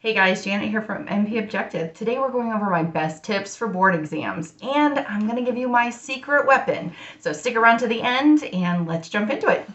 Hey guys, Janet here from MP Objective. Today we're going over my best tips for board exams, and I'm going to give you my secret weapon. So stick around to the end and let's jump into it.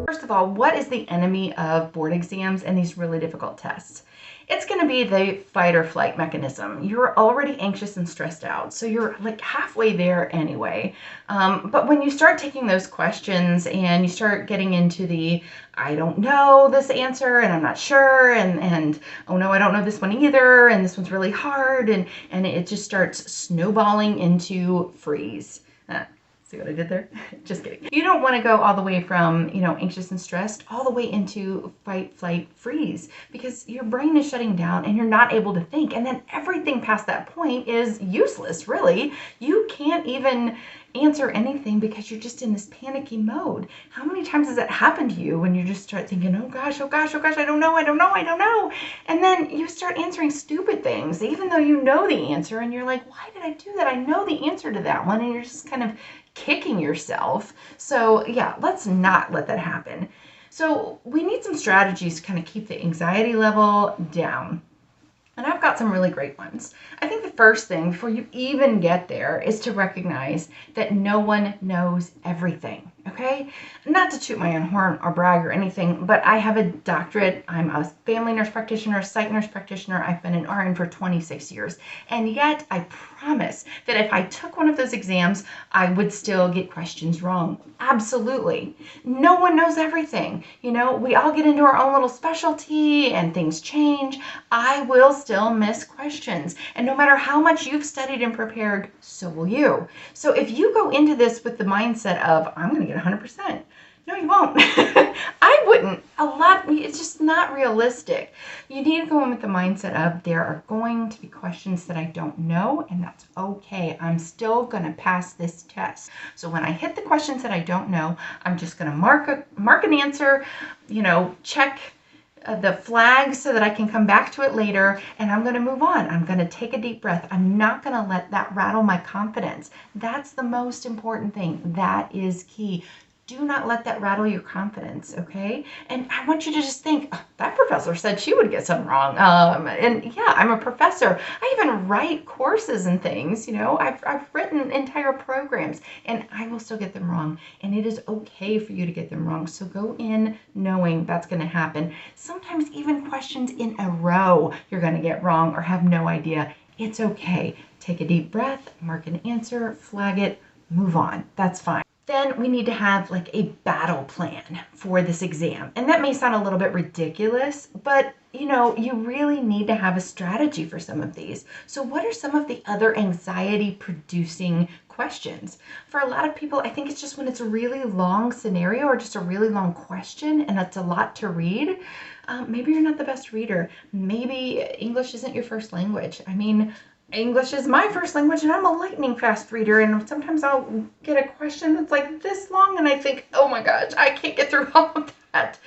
First of all, what is the enemy of board exams and these really difficult tests? It's going to be the fight or flight mechanism. You're already anxious and stressed out, so you're like halfway there anyway. But when you start taking those questions and you start getting into the, I don't know this answer and I'm not sure, and oh no, I don't know this one either, and this one's really hard, and it just starts snowballing into freeze. See what I did there? Just kidding. You don't want to go all the way from, anxious and stressed all the way into fight, flight, freeze, because your brain is shutting down and you're not able to think. And then everything past that point is useless, really. You can't even answer anything because you're just in this panicky mode. How many times has that happened to you when you just start thinking, oh gosh, I don't know. And then you start answering stupid things, even though you know the answer, and you're like, why did I do that? I know the answer to that one. And you're just kind of kicking yourself. So yeah, let's not let that happen. So we need some strategies to kind of keep the anxiety level down. And I've got some really great ones. I think the first thing before you even get there is to recognize that no one knows everything, okay? Not to toot my own horn or brag or anything, but I have a doctorate. I'm a family nurse practitioner, psych nurse practitioner. I've been an RN for 26 years. And yet I promise that if I took one of those exams, I would still get questions wrong. Absolutely. No one knows everything. We all get into our own little specialty and things change. I will still miss questions. And no matter how much you've studied and prepared, so will you. So if you go into this with the mindset of, I'm going to get 100%, no, you won't. I wouldn't. It's just not realistic. You need to go in with the mindset of, there are going to be questions that I don't know, and that's okay. I'm still going to pass this test. So when I hit the questions that I don't know, I'm just going to mark an answer, check the flag so that I can come back to it later, and I'm going to move on. I'm going to take a deep breath. I'm not going to let that rattle my confidence. That's the most important thing. That is key. Do not let that rattle your confidence, okay? And I want you to just think, oh, that professor said she would get something wrong. And yeah, I'm a professor. I even write courses and things, I've written entire programs, and I will still get them wrong. And it is okay for you to get them wrong. So go in knowing that's going to happen. Sometimes even questions in a row you're going to get wrong or have no idea. It's okay. Take a deep breath, mark an answer, flag it, move on. That's fine. Then we need to have like a battle plan for this exam. And that may sound a little bit ridiculous, but you really need to have a strategy for some of these. So what are some of the other anxiety producing questions? For a lot of people, I think it's just when it's a really long scenario or just a really long question and it's a lot to read. Maybe you're not the best reader. Maybe English isn't your first language. English is my first language and I'm a lightning fast reader, and sometimes I'll get a question that's like this long and I think, oh my gosh, I can't get through all of that.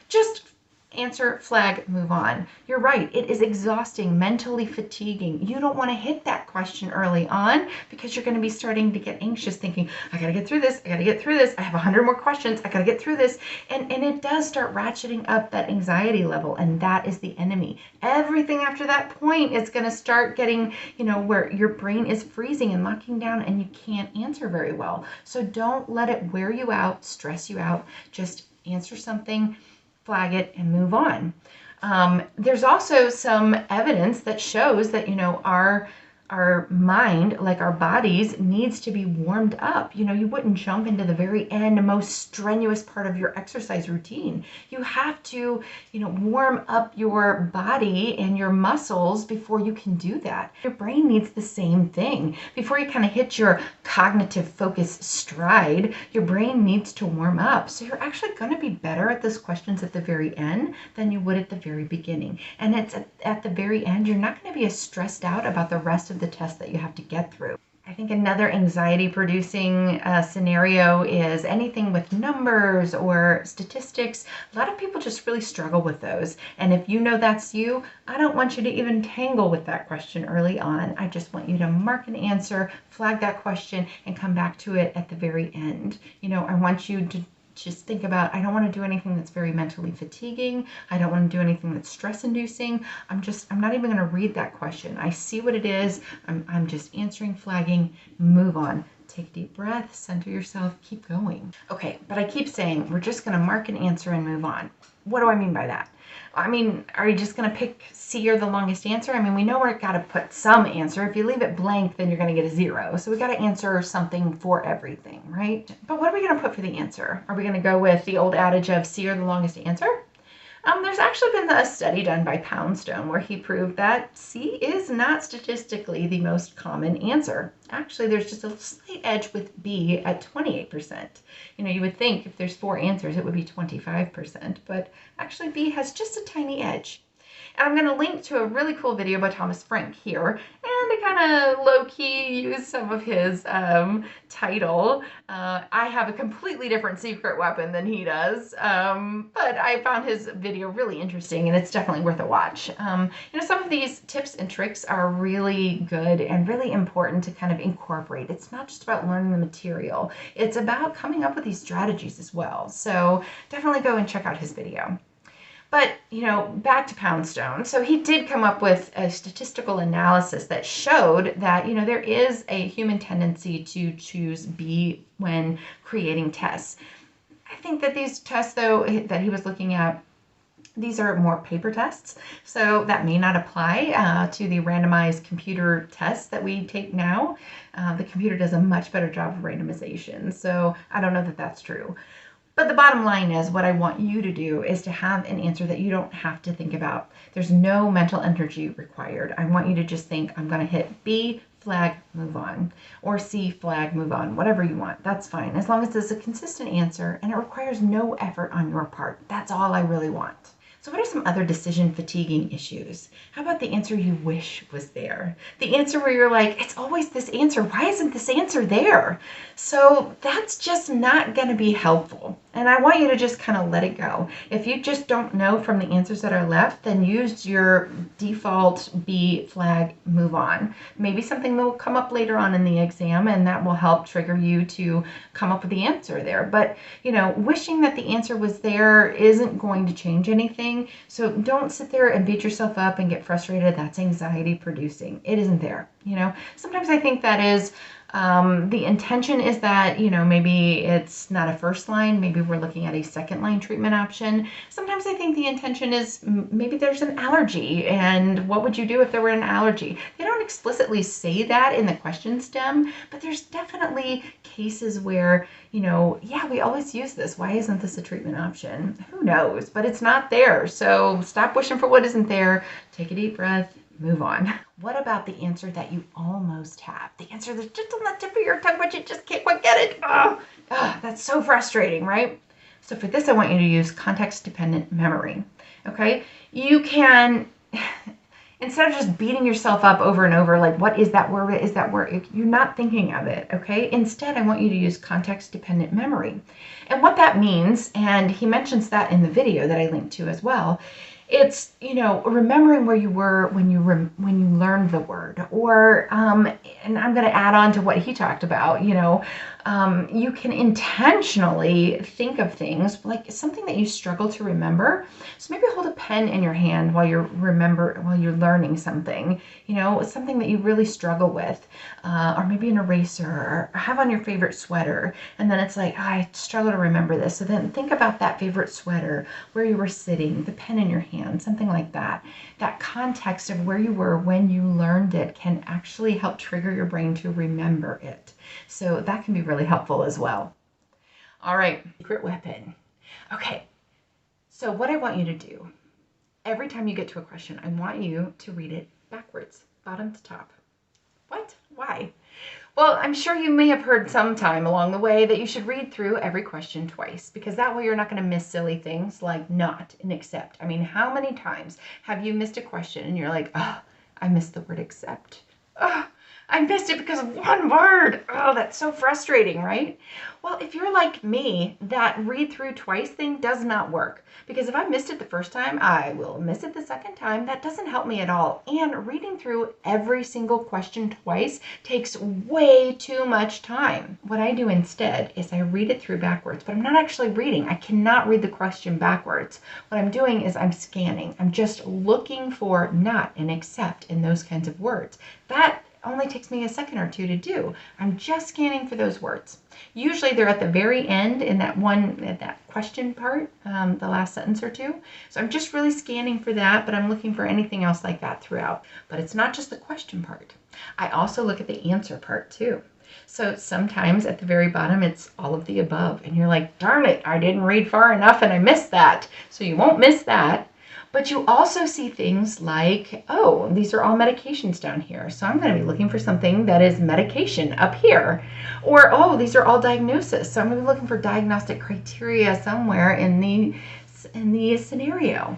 Just answer, flag, move on. You're right. It is exhausting, mentally fatiguing. You don't want to hit that question early on because you're going to be starting to get anxious thinking, I got to get through this. I got to get through this. I have 100 more questions. I got to get through this. And it does start ratcheting up that anxiety level, and that is the enemy. Everything after that point is going to start getting, where your brain is freezing and locking down and you can't answer very well. So don't let it wear you out, stress you out. Just answer something, flag it, and move on. There's also some evidence that shows that, our mind, like our bodies, needs to be warmed up. You wouldn't jump into the very end, most strenuous part of your exercise routine. You have to, warm up your body and your muscles before you can do that. Your brain needs the same thing. Before you kind of hit your cognitive focus stride, your brain needs to warm up. So you're actually going to be better at those questions at the very end than you would at the very beginning. And it's at the very end, you're not going to be as stressed out about the rest of the test that you have to get through. I think another anxiety-producing scenario is anything with numbers or statistics. A lot of people just really struggle with those. And if you know that's you, I don't want you to even tangle with that question early on. I just want you to mark an answer, flag that question, and come back to it at the very end. I want you to just think about, I don't want to do anything that's very mentally fatiguing. I don't want to do anything that's stress inducing. I'm not even going to read that question. I see what it is. I'm just answering, flagging, move on. Take a deep breath, center yourself, keep going. Okay, but I keep saying we're just going to mark an answer and move on. What do I mean by that? Are you just going to pick C or the longest answer? We know we've got to put some answer. If you leave it blank, then you're going to get a 0. So we got to answer something for everything, right? But what are we going to put for the answer? Are we going to go with the old adage of C or the longest answer? There's actually been a study done by Poundstone where he proved that C is not statistically the most common answer. Actually, there's just a slight edge with B at 28%. You would think if there's 4 answers, it would be 25%, but actually B has just a tiny edge. And I'm going to link to a really cool video by Thomas Frank here, and to kind of low-key use some of his title. I have a completely different secret weapon than he does, but I found his video really interesting, and it's definitely worth a watch. Some of these tips and tricks are really good and really important to kind of incorporate. It's not just about learning the material. It's about coming up with these strategies as well. So definitely go and check out his video. But, back to Poundstone. So he did come up with a statistical analysis that showed that, there is a human tendency to choose B when creating tests. I think that these tests, though, that he was looking at, these are more paper tests, so that may not apply to the randomized computer tests that we take now. The computer does a much better job of randomization, so I don't know that that's true. But the bottom line is what I want you to do is to have an answer that you don't have to think about. There's no mental energy required. I want you to just think, I'm going to hit B, flag, move on, or C, flag, move on, whatever you want. That's fine, as long as it's a consistent answer and it requires no effort on your part. That's all I really want. So what are some other decision fatiguing issues? How about the answer you wish was there? The answer where you're like, it's always this answer. Why isn't this answer there? So that's just not going to be helpful. And I want you to just kind of let it go. If you just don't know from the answers that are left, then use your default B, flag, move on. Maybe something that will come up later on in the exam, and that will help trigger you to come up with the answer there. But, wishing that the answer was there isn't going to change anything. So don't sit there and beat yourself up and get frustrated. That's anxiety producing. It isn't there. Sometimes I think that is the intention is that, maybe it's not a first line, maybe we're looking at a second line treatment option. Sometimes I think the intention is maybe there's an allergy, and what would you do if there were an allergy? They don't explicitly say that in the question stem, but there's definitely cases where, yeah, we always use this. Why isn't this a treatment option? Who knows? But it's not there. So stop wishing for what isn't there. Take a deep breath. Move on. What about the answer that you almost have? The answer that's just on the tip of your tongue, but you just can't quite get it. That's so frustrating, right? So for this, I want you to use context-dependent memory, okay? You can, instead of just beating yourself up over and over, like, what is that word? What is that word? You're not thinking of it, okay? Instead, I want you to use context-dependent memory. And what that means, and he mentions that in the video that I linked to as well, it's, remembering where you were when you learned the word, or, and I'm going to add on to what he talked about, you can intentionally think of things like something that you struggle to remember. So maybe hold a pen in your hand while you're learning something, something that you really struggle with, or maybe an eraser, or have on your favorite sweater. And then it's like, I struggle to remember this. So then think about that favorite sweater, where you were sitting, the pen in your hand, something like that. That context of where you were when you learned it can actually help trigger your brain to remember it. So that can be really helpful as well. All right, secret weapon. Okay, so what I want you to do, every time you get to a question, I want you to read it backwards, bottom to top. What? Why? Well, I'm sure you may have heard sometime along the way that you should read through every question twice, because that way you're not going to miss silly things like not and except. How many times have you missed a question and you're like, oh, I missed the word except. Oh, I missed it because of one word. Oh, that's so frustrating, right? Well, if you're like me, that read through twice thing does not work. Because if I missed it the first time, I will miss it the second time. That doesn't help me at all. And reading through every single question twice takes way too much time. What I do instead is I read it through backwards, but I'm not actually reading. I cannot read the question backwards. What I'm doing is I'm scanning. I'm just looking for not and except in those kinds of words. That only takes me a second or two to do. I'm just scanning for those words. Usually they're at the very end in that question part, the last sentence or two. So I'm just really scanning for that, but I'm looking for anything else like that throughout. But it's not just the question part. I also look at the answer part too. So sometimes at the very bottom, it's all of the above. And you're like, darn it, I didn't read far enough and I missed that. So you won't miss that. But you also see things like, oh, these are all medications down here. So I'm going to be looking for something that is medication up here. Or, oh, these are all diagnosis. So I'm going to be looking for diagnostic criteria somewhere in the scenario.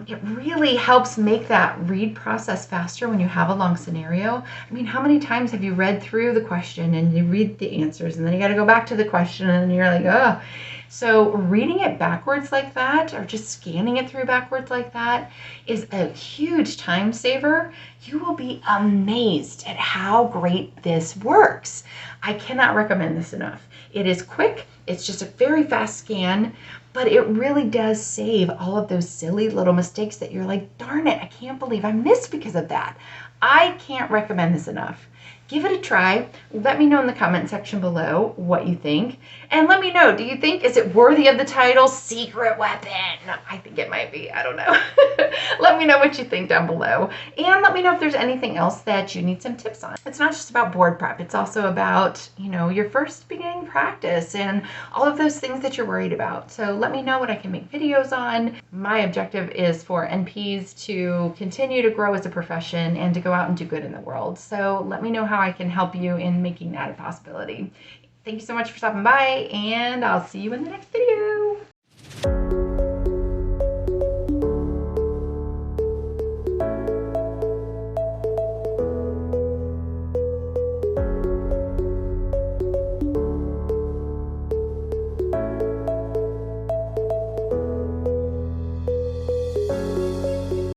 It really helps make that read process faster when you have a long scenario. I mean, how many times have you read through the question and you read the answers and then you got to go back to the question and you're like, oh. So reading it backwards like that, or just scanning it through backwards like that, is a huge time saver. You will be amazed at how great this works. I cannot recommend this enough. It is quick. It's just a very fast scan, but it really does save all of those silly little mistakes that you're like, darn it, I can't believe I missed because of that. I can't recommend this enough. Give it a try. Let me know in the comment section below what you think. And let me know, do you think, is it worthy of the title, Secret Weapon? I think it might be. I don't know. Let me know what you think down below. And let me know if there's anything else that you need some tips on. It's not just about board prep. It's also about, your first beginning practice and all of those things that you're worried about. So let me know what I can make videos on. My objective is for NPs to continue to grow as a profession and to go out and do good in the world. So let me know how I can help you in making that a possibility. Thank you so much for stopping by, and I'll see you in the next video.